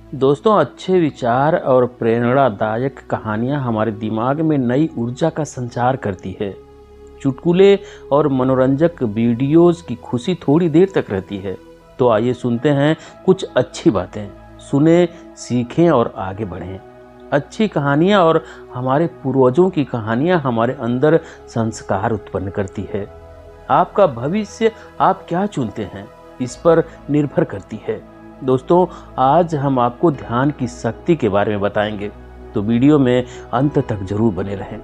दोस्तों, अच्छे विचार और प्रेरणादायक कहानियां हमारे दिमाग में नई ऊर्जा का संचार करती है। चुटकुले और मनोरंजक वीडियोस की खुशी थोड़ी देर तक रहती है। तो आइए सुनते हैं कुछ अच्छी बातें, सुने, सीखें और आगे बढ़ें। अच्छी कहानियां और हमारे पूर्वजों की कहानियां हमारे अंदर संस्कार उत्पन्न करती है। आपका भविष्य आप क्या चुनते हैं, इस पर निर्भर करती है। दोस्तों, आज हम आपको ध्यान की शक्ति के बारे में बताएंगे, तो वीडियो में अंत तक जरूर बने रहें।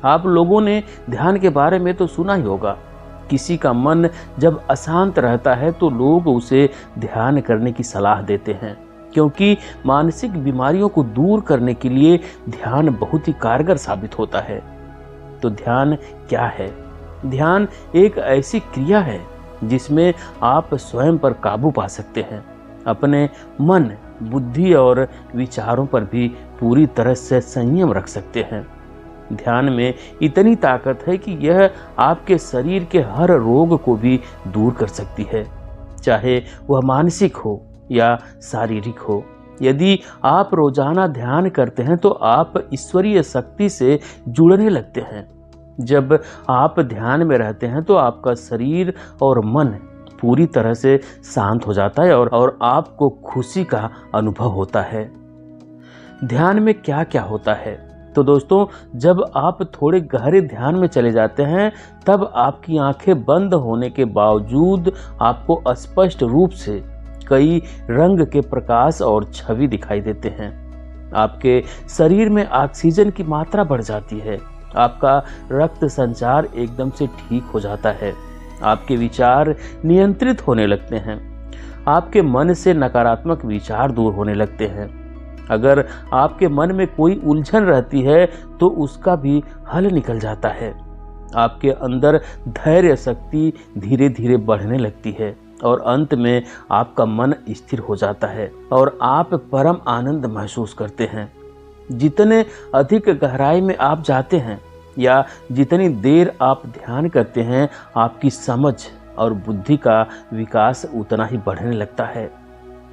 आप लोगों ने ध्यान के बारे में तो सुना ही होगा। किसी का मन जब अशांत रहता है तो लोग उसे ध्यान करने की सलाह देते हैं, क्योंकि मानसिक बीमारियों को दूर करने के लिए ध्यान बहुत ही कारगर साबित होता है। तो ध्यान क्या है? ध्यान एक ऐसी क्रिया है जिसमें आप स्वयं पर काबू पा सकते हैं, अपने मन, बुद्धि और विचारों पर भी पूरी तरह से संयम रख सकते हैं। ध्यान में इतनी ताकत है कि यह आपके शरीर के हर रोग को भी दूर कर सकती है, चाहे वह मानसिक हो या शारीरिक हो। यदि आप रोजाना ध्यान करते हैं तो आप ईश्वरीय शक्ति से जुड़ने लगते हैं। जब आप ध्यान में रहते हैं तो आपका शरीर और मन पूरी तरह से शांत हो जाता है और आपको खुशी का अनुभव होता है। ध्यान में क्या क्या होता है? तो दोस्तों, जब आप थोड़े गहरे ध्यान में चले जाते हैं तब आपकी आंखें बंद होने के बावजूद आपको स्पष्ट रूप से कई रंग के प्रकाश और छवि दिखाई देते हैं। आपके शरीर में ऑक्सीजन की मात्रा बढ़ जाती है, आपका रक्त संचार एकदम से ठीक हो जाता है, आपके विचार नियंत्रित होने लगते हैं, आपके मन से नकारात्मक विचार दूर होने लगते हैं। अगर आपके मन में कोई उलझन रहती है तो उसका भी हल निकल जाता है। आपके अंदर धैर्य शक्ति धीरे धीरे बढ़ने लगती है और अंत में आपका मन स्थिर हो जाता है और आप परम आनंद महसूस करते हैं। जितने अधिक गहराई में आप जाते हैं या जितनी देर आप ध्यान करते हैं, आपकी समझ और बुद्धि का विकास उतना ही बढ़ने लगता है।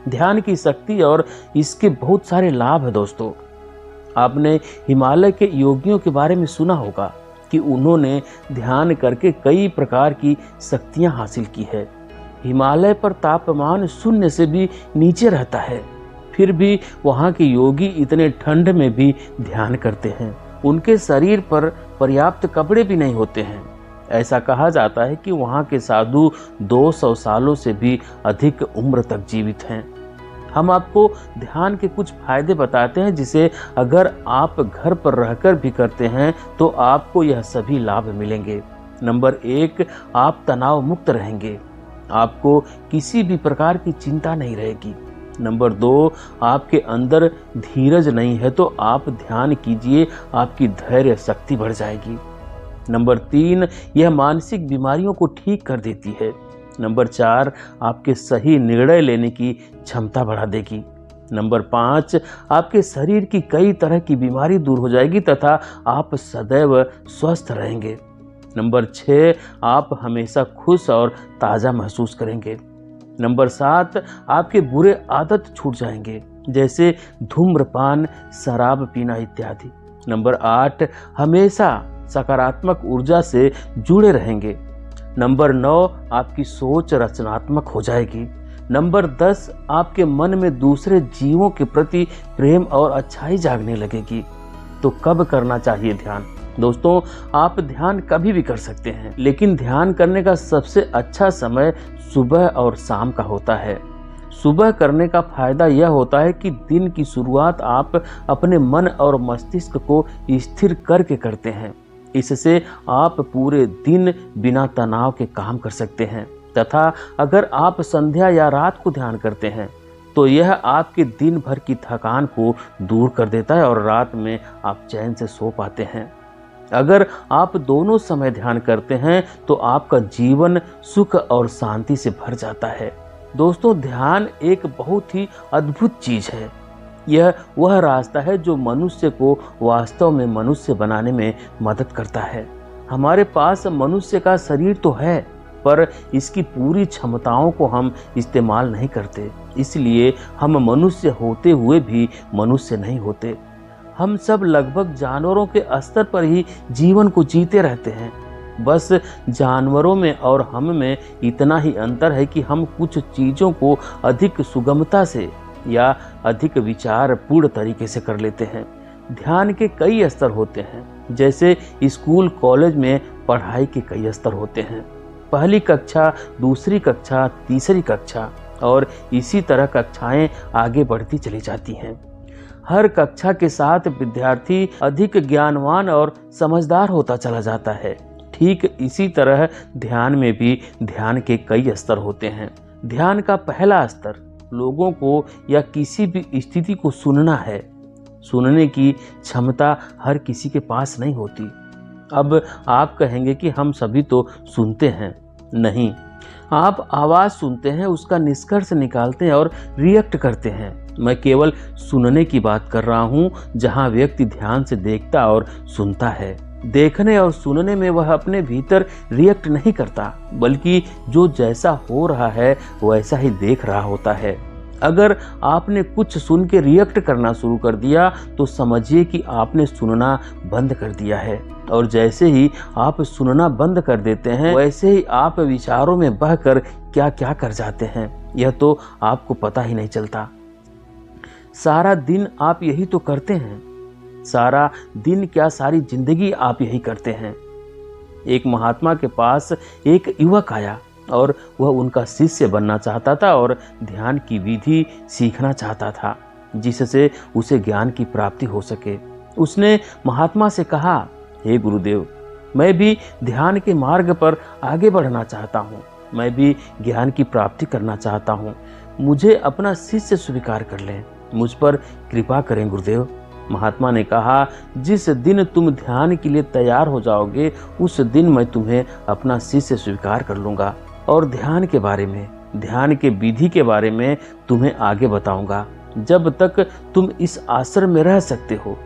ध्यान की शक्ति और इसके बहुत सारे लाभ हैं दोस्तों। आपने हिमालय के योगियों के बारे में सुना होगा कि उन्होंने ध्यान करके कई प्रकार की शक्तियां हासिल की है। हिमालय पर तापमान शून्य से भी नीचे रहता है, फिर भी वहाँ के योगी इतने ठंड में भी ध्यान करते हैं। उनके शरीर पर पर्याप्त कपड़े भी नहीं होते हैं। ऐसा कहा जाता है कि वहाँ के साधु 200 सालों से भी अधिक उम्र तक जीवित हैं। हम आपको ध्यान के कुछ फायदे बताते हैं जिसे अगर आप घर पर रहकर भी करते हैं तो आपको यह सभी लाभ मिलेंगे। नंबर 1, आप तनाव मुक्त रहेंगे, आपको किसी भी प्रकार की चिंता नहीं रहेगी। नंबर 2, आपके अंदर धीरज नहीं है तो आप ध्यान कीजिए, आपकी धैर्य शक्ति बढ़ जाएगी। नंबर 3, यह मानसिक बीमारियों को ठीक कर देती है। नंबर 4, आपके सही निर्णय लेने की क्षमता बढ़ा देगी। नंबर 5, आपके शरीर की कई तरह की बीमारी दूर हो जाएगी तथा आप सदैव स्वस्थ रहेंगे। नंबर 6, आप हमेशा खुश और ताज़ा महसूस करेंगे। नंबर 7, आपके बुरे आदत छूट जाएंगे, जैसे धूम्रपान, शराब पीना इत्यादि। नंबर 8, हमेशा सकारात्मक ऊर्जा से जुड़े रहेंगे। नंबर 9, आपकी सोच रचनात्मक हो जाएगी। नंबर 10, आपके मन में दूसरे जीवों के प्रति प्रेम और अच्छाई जागने लगेगी। तो कब करना चाहिए ध्यान? दोस्तों, आप ध्यान कभी भी कर सकते हैं, लेकिन ध्यान करने का सबसे अच्छा समय सुबह और शाम का होता है। सुबह करने का फायदा यह होता है कि दिन की शुरुआत आप अपने मन और मस्तिष्क को स्थिर करके करते हैं। इससे आप पूरे दिन बिना तनाव के काम कर सकते हैं तथा अगर आप संध्या या रात को ध्यान करते हैं तो यह आपके दिन भर की थकान को दूर कर देता है और रात में आप चैन से सो पाते हैं। अगर आप दोनों समय ध्यान करते हैं तो आपका जीवन सुख और शांति से भर जाता है। दोस्तों, ध्यान एक बहुत ही अद्भुत चीज है। यह वह रास्ता है जो मनुष्य को वास्तव में मनुष्य बनाने में मदद करता है। हमारे पास मनुष्य का शरीर तो है, पर इसकी पूरी क्षमताओं को हम इस्तेमाल नहीं करते। इसलिए हम मनुष्य होते हुए भी मनुष्य नहीं होते। हम सब लगभग जानवरों के स्तर पर ही जीवन को जीते रहते हैं। बस जानवरों में और हम में इतना ही अंतर है कि हम कुछ चीज़ों को अधिक सुगमता से या अधिक विचारपूर्ण तरीके से कर लेते हैं। ध्यान के कई स्तर होते हैं, जैसे स्कूल कॉलेज में पढ़ाई के कई स्तर होते हैं। पहली कक्षा, दूसरी कक्षा, तीसरी कक्षा और इसी तरह कक्षाएं आगे बढ़ती चली जाती हैं। हर कक्षा के साथ विद्यार्थी अधिक ज्ञानवान और समझदार होता चला जाता है। ठीक इसी तरह ध्यान में भी ध्यान के कई स्तर होते हैं। ध्यान का पहला स्तर लोगों को या किसी भी स्थिति को सुनना है। सुनने की क्षमता हर किसी के पास नहीं होती। अब आप कहेंगे कि हम सभी तो सुनते हैं। नहीं, आप आवाज़ सुनते हैं, उसका निष्कर्ष निकालते हैं और रिएक्ट करते हैं। मैं केवल सुनने की बात कर रहा हूँ, जहाँ व्यक्ति ध्यान से देखता और सुनता है। देखने और सुनने में वह अपने भीतर रिएक्ट नहीं करता, बल्कि जो जैसा हो रहा है वैसा ही देख रहा होता है। अगर आपने कुछ सुन के रिएक्ट करना शुरू कर दिया तो समझिए कि आपने सुनना बंद कर दिया है। और जैसे ही आप सुनना बंद कर देते हैं, वैसे ही आप विचारों में बहकर क्या क्या कर जाते हैं, यह तो आपको पता ही नहीं चलता। सारा दिन आप यही तो करते हैं। सारा दिन क्या, सारी जिंदगी आप यही करते हैं। एक महात्मा के पास एक युवक आया और वह उनका शिष्य बनना चाहता था और ध्यान की विधि सीखना चाहता था, जिससे उसे ज्ञान की प्राप्ति हो सके। उसने महात्मा से कहा, हे गुरुदेव, मैं भी ध्यान के मार्ग पर आगे बढ़ना चाहता हूँ। मैं भी ज्ञान की प्राप्ति करना चाहता हूँ। मुझे अपना शिष्य स्वीकार कर लें। मुझ पर कृपा करें गुरुदेव। महात्मा ने कहा, जिस दिन तुम ध्यान के लिए तैयार हो जाओगे, उस दिन मैं तुम्हें अपना शिष्य स्वीकार कर लूँगा और ध्यान के बारे में, ध्यान के विधि के बारे में तुम्हें आगे बताऊंगा, जब तक तुम इस आश्रम में रह सकते हो।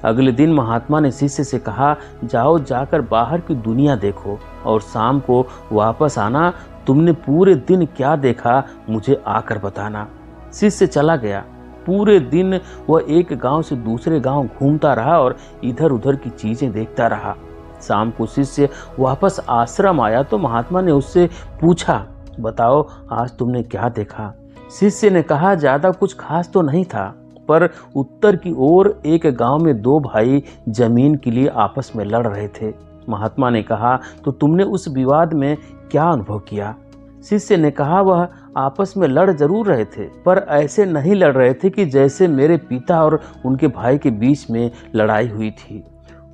अगले दिन महात्मा ने शिष्य से कहा, जाओ, जाकर बाहर की दुनिया देखो और शाम को वापस आना। तुमने पूरे दिन क्या देखा मुझे आकर बताना। शिष्य चला गया। पूरे दिन वह एक गांव से दूसरे गांव घूमता रहा और इधर उधर की चीजें देखता रहा। शाम को शिष्य वापस आश्रम आया तो महात्मा ने उससे पूछा, बताओ आज तुमने क्या देखा। शिष्य ने कहा, ज्यादा कुछ खास तो नहीं था, पर उत्तर की ओर एक गांव में दो भाई जमीन के लिए आपस में लड़ रहे थे। महात्मा ने कहा, तो तुमने उस विवाद में क्या अनुभव किया। शिष्य ने कहा, वह आपस में लड़ जरूर रहे थे, पर ऐसे नहीं लड़ रहे थे कि जैसे मेरे पिता और उनके भाई के बीच में लड़ाई हुई थी।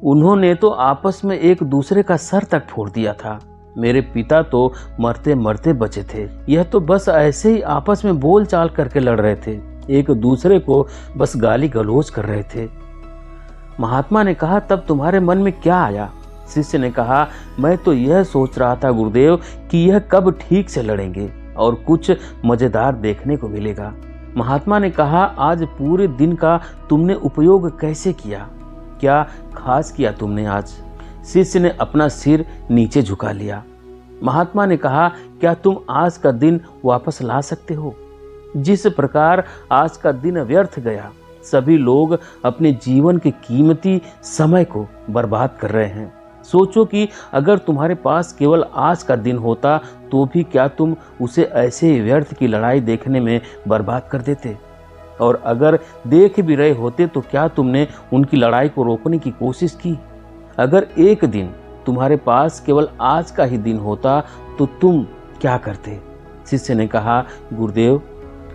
उन्होंने तो आपस में एक दूसरे का सर तक फोड़ दिया था। मेरे पिता तो मरते मरते बचे थे। यह तो बस ऐसे ही आपस में बोल चाल करके लड़ रहे थे, एक दूसरे को बस गाली गलौज कर रहे थे। महात्मा ने कहा, तब तुम्हारे मन में क्या आया। शिष्य ने कहा, मैं तो यह सोच रहा था गुरुदेव कि यह कब ठीक से लड़ेंगे और कुछ मजेदार देखने को मिलेगा। महात्मा ने कहा, आज पूरे दिन का तुमने उपयोग कैसे किया, क्या खास किया तुमने आज। शिष्य ने अपना सिर नीचे झुका लिया। महात्मा ने कहा, क्या तुम आज का दिन वापस ला सकते हो। जिस प्रकार आज का दिन व्यर्थ गया, सभी लोग अपने जीवन के कीमती समय को बर्बाद कर रहे हैं। सोचो कि अगर तुम्हारे पास केवल आज का दिन होता तो भी क्या तुम उसे ऐसे ही व्यर्थ की लड़ाई देखने में बर्बाद कर देते। और अगर देख भी रहे होते तो क्या तुमने उनकी लड़ाई को रोकने की कोशिश की। अगर एक दिन तुम्हारे पास केवल आज का ही दिन होता तो तुम क्या करते। शिष्य ने कहा, गुरुदेव,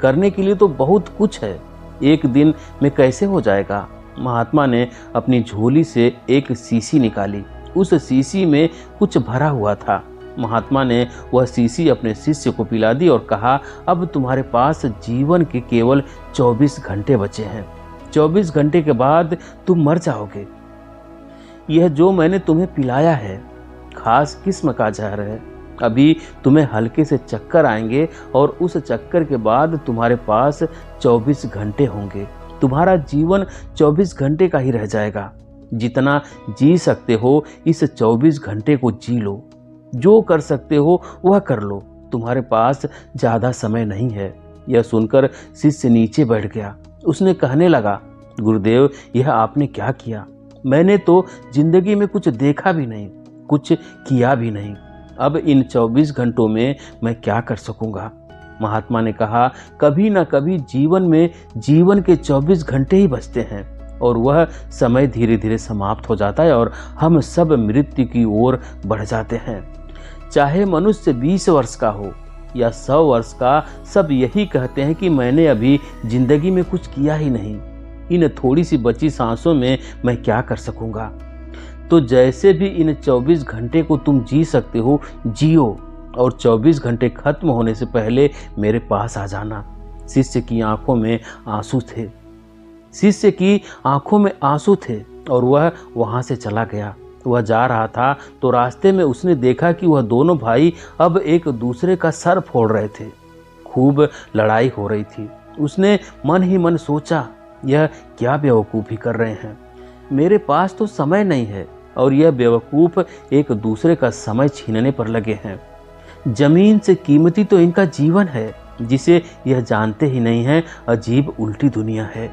करने के लिए तो बहुत कुछ है, एक दिन में कैसे हो जाएगा। महात्मा ने अपनी झोली से एक शीशी निकाली। उस शीशी में कुछ भरा हुआ था। महात्मा ने वह शीशी अपने शिष्य को पिला दी और कहा, अब तुम्हारे पास जीवन के केवल 24 घंटे बचे हैं। 24 घंटे के बाद तुम मर जाओगे। यह जो मैंने तुम्हें पिलाया है खास किस्म का जहर है। अभी तुम्हें हल्के से चक्कर आएंगे और उस चक्कर के बाद तुम्हारे पास 24 घंटे होंगे। तुम्हारा जीवन 24 घंटे का ही रह जाएगा। जितना जी सकते हो इस 24 घंटे को जी लो। जो कर सकते हो वह कर लो। तुम्हारे पास ज़्यादा समय नहीं है। यह सुनकर शिष्य नीचे बैठ गया। उसने कहने लगा, गुरुदेव, यह आपने क्या किया? मैंने तो जिंदगी में कुछ देखा भी नहीं, कुछ किया भी नहीं। अब इन 24 घंटों में मैं क्या कर सकूंगा? महात्मा ने कहा, कभी ना कभी जीवन में जीवन के 24 घंटे ही बचते हैं और वह समय धीरे धीरे समाप्त हो जाता है और हम सब मृत्यु की ओर बढ़ जाते हैं। चाहे मनुष्य 20 वर्ष का हो या 100 वर्ष का, सब यही कहते हैं कि मैंने अभी जिंदगी में कुछ किया ही नहीं, इन थोड़ी सी बची सांसों में मैं क्या कर सकूंगा। तो जैसे भी इन 24 घंटे को तुम जी सकते हो, जियो और 24 घंटे खत्म होने से पहले मेरे पास आ जाना। शिष्य की आंखों में आंसू थे, शिष्य की आंखों में आंसू थे और वह वहां से चला गया। वह जा रहा था तो रास्ते में उसने देखा कि वह दोनों भाई अब एक दूसरे का सर फोड़ रहे थे। खूब लड़ाई हो रही थी। उसने मन ही मन सोचा, यह क्या बेवकूफ़ी कर रहे हैं, मेरे पास तो समय नहीं है और यह बेवकूफ़ एक दूसरे का समय छीनने पर लगे हैं। जमीन से कीमती तो इनका जीवन है, जिसे यह जानते ही नहीं है। अजीब उल्टी दुनिया है।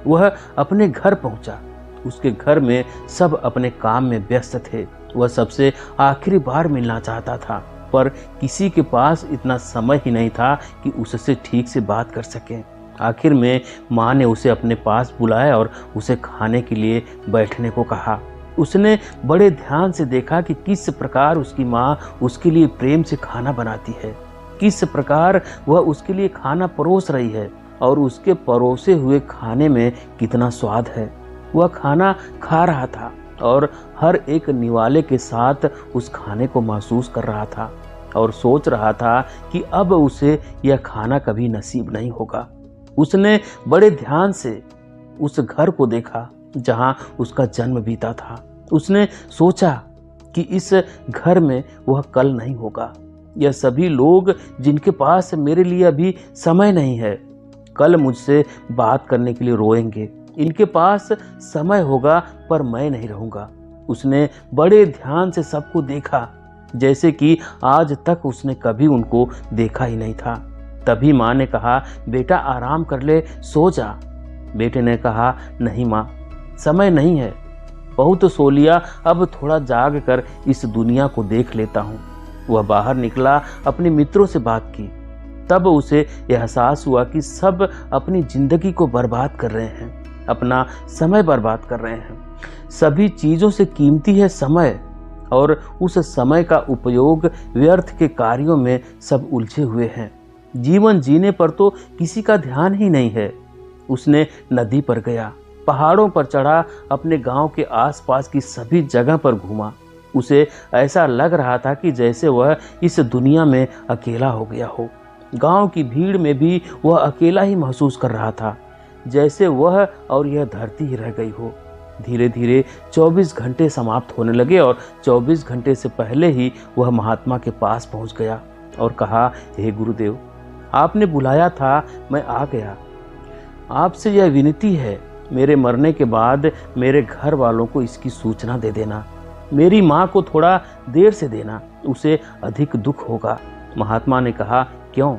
वह अपने घर पहुंचा। उसके घर में सब अपने काम में व्यस्त थे। वह सबसे आखिरी बार मिलना चाहता था, पर किसी के पास इतना समय ही नहीं था कि उससे ठीक से बात कर सके। आखिर में माँ ने उसे अपने पास बुलाया और उसे खाने के लिए बैठने को कहा। उसने बड़े ध्यान से देखा कि किस प्रकार उसकी माँ उसके लिए प्रेम से खाना बनाती है, किस प्रकार वह उसके लिए खाना परोस रही है और उसके परोसे हुए खाने में कितना स्वाद है। वह खाना खा रहा था और हर एक निवाले के साथ उस खाने को महसूस कर रहा था और सोच रहा था कि अब उसे यह खाना कभी नसीब नहीं होगा। उसने बड़े ध्यान से उस घर को देखा जहां उसका जन्म बीता था। उसने सोचा कि इस घर में वह कल नहीं होगा। यह सभी लोग जिनके पास मेरे लिए अभी समय नहीं है, कल मुझसे बात करने के लिए रोएंगे। इनके पास समय होगा पर मैं नहीं रहूंगा। उसने बड़े ध्यान से सबको देखा, जैसे कि आज तक उसने कभी उनको देखा ही नहीं था। तभी माँ ने कहा, बेटा आराम कर ले, सो जा। बेटे ने कहा, नहीं माँ, समय नहीं है, बहुत सो लिया, अब थोड़ा जाग कर इस दुनिया को देख लेता हूँ। वह बाहर निकला, अपने मित्रों से बात की। तब उसे एहसास हुआ कि सब अपनी जिंदगी को बर्बाद कर रहे हैं, अपना समय बर्बाद कर रहे हैं। सभी चीज़ों से कीमती है समय, और उस समय का उपयोग व्यर्थ के कार्यों में सब उलझे हुए हैं। जीवन जीने पर तो किसी का ध्यान ही नहीं है। उसने नदी पर गया, पहाड़ों पर चढ़ा, अपने गांव के आसपास की सभी जगह पर घूमा। उसे ऐसा लग रहा था कि जैसे वह इस दुनिया में अकेला हो गया हो। गांव की भीड़ में भी वह अकेला ही महसूस कर रहा था, जैसे वह और यह धरती ही रह गई हो। धीरे धीरे 24 घंटे समाप्त होने लगे और 24 घंटे से पहले ही वह महात्मा के पास पहुंच गया और कहा, हे गुरुदेव, आपने बुलाया था, मैं आ गया। आपसे यह विनती है, मेरे मरने के बाद मेरे घर वालों को इसकी सूचना दे देना। मेरी माँ को थोड़ा देर से देना, उसे अधिक दुख होगा। महात्मा ने कहा, क्यों?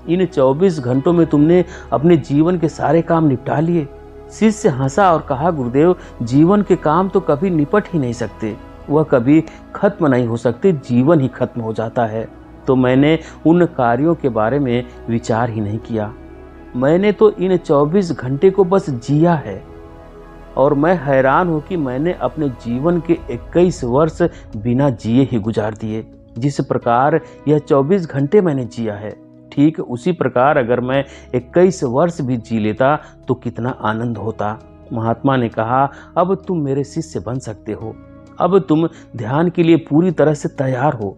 इन 24 घंटों में तुमने अपने जीवन के सारे काम निपटा लिए। शिष्य हंसा और कहा, गुरुदेव, जीवन के काम तो कभी निपट ही नहीं सकते, वह कभी खत्म नहीं हो सकते, जीवन ही खत्म हो जाता है। तो मैंने उन कार्यों के बारे में विचार ही नहीं किया। मैंने तो इन 24 घंटे को बस जिया है और मैं हैरान हूं कि मैंने अपने जीवन के 21 वर्ष बिना जिए ही गुजार दिए। जिस प्रकार यह 24 घंटे मैंने जिया है, ठीक उसी प्रकार अगर मैं 21 वर्ष भी जी लेता तो कितना आनंद होता। महात्मा ने कहा, अब तुम मेरे शिष्य बन सकते हो, अब तुम ध्यान के लिए पूरी तरह से तैयार हो।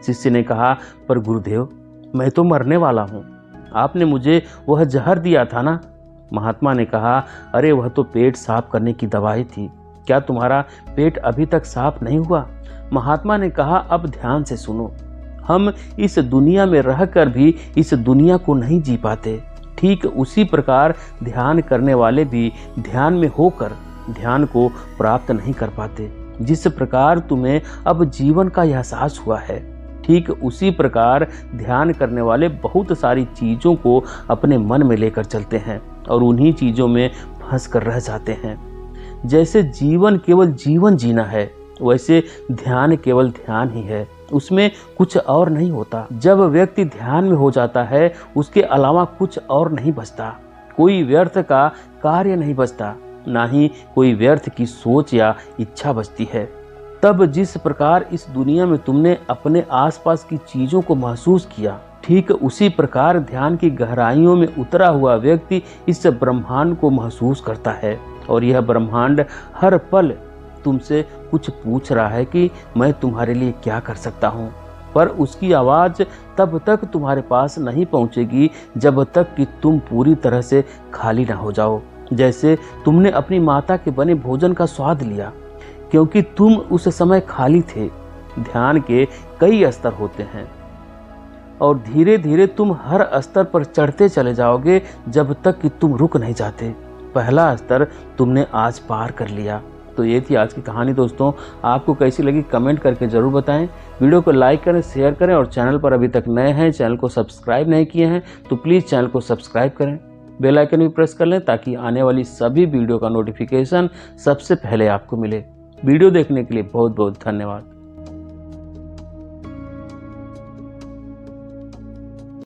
शिष्य ने कहा, पर गुरुदेव, मैं तो मरने वाला हूँ, आपने मुझे वह जहर दिया था ना। महात्मा ने कहा, अरे वह तो पेट साफ करने की दवाई थी, क्या तुम्हारा पेट अभी तक साफ नहीं हुआ? महात्मा ने कहा, अब ध्यान से सुनो, हम इस दुनिया में रहकर भी इस दुनिया को नहीं जी पाते। ठीक उसी प्रकार ध्यान करने वाले भी ध्यान में होकर ध्यान को प्राप्त नहीं कर पाते। जिस प्रकार तुम्हें अब जीवन का एहसास हुआ है, ठीक उसी प्रकार ध्यान करने वाले बहुत सारी चीज़ों को अपने मन में लेकर चलते हैं और उन्हीं चीज़ों में फंस कर रह जाते हैं। जैसे जीवन केवल जीवन जीना है, वैसे ध्यान केवल ध्यान ही है, उसमें कुछ और नहीं होता। जब व्यक्ति ध्यान में हो जाता है, उसके अलावा कुछ और नहीं बचता। कोई व्यर्थ का कार्य नहीं बचता, ना ही कोई व्यर्थ की सोच या इच्छा बचती है। तब जिस प्रकार इस दुनिया में तुमने अपने आसपास की चीजों को महसूस किया, ठीक उसी प्रकार ध्यान की गहराइयों में उतरा हुआ व्यक्ति इस ब्रह्मांड को महसूस करता है। और यह ब्रह्मांड हर पल तुमसे कुछ पूछ रहा है कि मैं तुम्हारे लिए क्या कर सकता हूँ, पर उसकी आवाज़ तब तक तुम्हारे पास नहीं पहुँचेगी जब तक कि तुम पूरी तरह से खाली ना हो जाओ। जैसे तुमने अपनी माता के बने भोजन का स्वाद लिया, क्योंकि तुम उस समय खाली थे। ध्यान के कई स्तर होते हैं और धीरे धीरे तुम हर स्तर पर चढ़ते चले जाओगे जब तक कि तुम रुक नहीं जाते। पहला स्तर तुमने आज पार कर लिया। तो ये थी आज की कहानी दोस्तों। आपको कैसी लगी कमेंट करके ज़रूर बताएं। वीडियो को लाइक करें, शेयर करें और चैनल पर अभी तक नए हैं, चैनल को सब्सक्राइब नहीं किए हैं तो प्लीज़ चैनल को सब्सक्राइब करें, बेल आइकन भी प्रेस कर लें ताकि आने वाली सभी वीडियो का नोटिफिकेशन सबसे पहले आपको मिले। वीडियो देखने के लिए बहुत बहुत धन्यवाद।